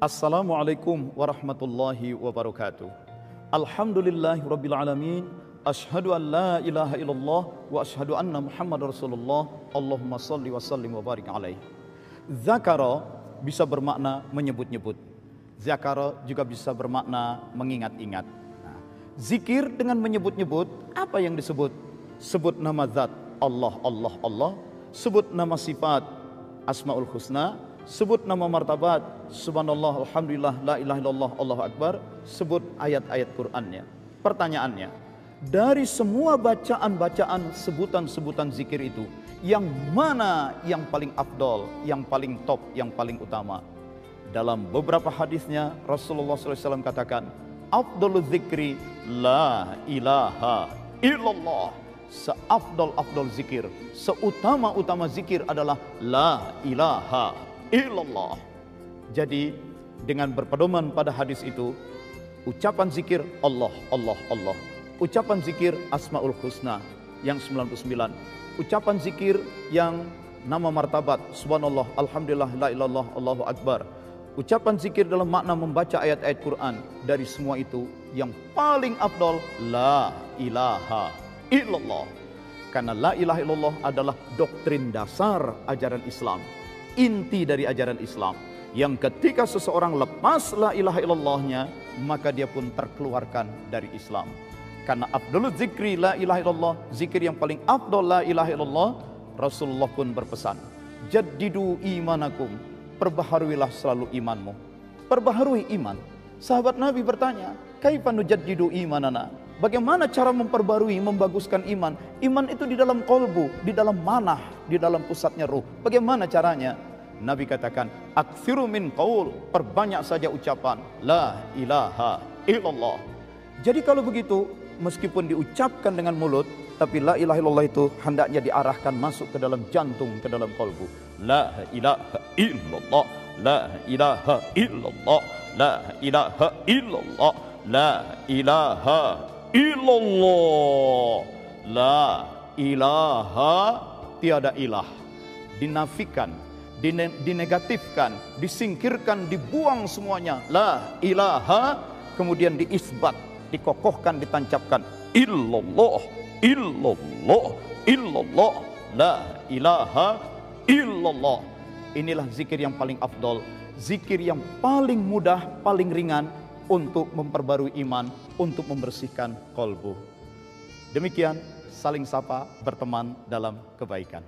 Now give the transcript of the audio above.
Assalamualaikum warahmatullahi wabarakatuh. Alhamdulillahirabbil alamin. Asyhadu an la ilaha illallah wa asyhadu anna Muhammadar Rasulullah. Allahumma shalli wa sallim wa barik alaihi. Zakara bisa bermakna menyebut-nyebut. Zakara juga bisa bermakna mengingat-ingat. Nah, zikir dengan menyebut-nyebut, apa yang disebut? Sebut nama zat Allah, Allah, Allah. Sebut nama sifat Asmaul Husna. Sebut nama martabat Subhanallah, Alhamdulillah, La ilaha illallah, Allahu Akbar. Sebut ayat-ayat Qur'annya. Pertanyaannya, dari semua bacaan-bacaan sebutan-sebutan zikir itu, yang mana yang paling afdol, yang paling top, yang paling utama? Dalam beberapa hadisnya Rasulullah SAW katakan, afdolul zikri la ilaha illallah. Seafdol-afdol zikir, seutama-utama zikir adalah la ilaha illallah. Jadi dengan berpedoman pada hadis itu, ucapan zikir Allah, Allah, Allah. Ucapan zikir Asmaul Husna yang 99. Ucapan zikir yang nama martabat Subhanallah, Alhamdulillah, La ilallah, Allahu Akbar. Ucapan zikir dalam makna membaca ayat-ayat Quran. Dari semua itu yang paling afdol la ilaha illallah. Karena la ilaha illallah adalah doktrin dasar ajaran Islam, inti dari ajaran Islam, yang ketika seseorang lepas la ilaha illallahnya, maka dia pun terkeluarkan dari Islam. Karena afdalul zikri la ilaha illallah, zikir yang paling afdal la ilaha illallah, Rasulullah pun berpesan, jaddidu imanakum, perbaharuilah selalu imanmu. Perbaharui iman. Sahabat Nabi bertanya, kaifa nujaddidu imanana? Bagaimana cara memperbarui, membaguskan iman? Iman itu di dalam kolbu, di dalam manah, di dalam pusatnya ruh. Bagaimana caranya? Nabi katakan, aktsiru min qaul, perbanyak saja ucapan la ilaha illallah. Jadi kalau begitu, meskipun diucapkan dengan mulut, tapi la ilaha illallah itu hendaknya diarahkan masuk ke dalam jantung, ke dalam kolbu. La ilaha illallah, la ilaha illallah, la ilaha illallah, la ilaha illallah. La ilaha, tiada ilah. Dinafikan, dinegatifkan, disingkirkan, dibuang semuanya. La ilaha, kemudian diisbat, dikokohkan, ditancapkan. Illallah, illallah, illallah, la ilaha illallah. Inilah zikir yang paling afdol, zikir yang paling mudah, paling ringan untuk memperbarui iman, untuk membersihkan kolbu. Demikian, saling sapa, berteman dalam kebaikan.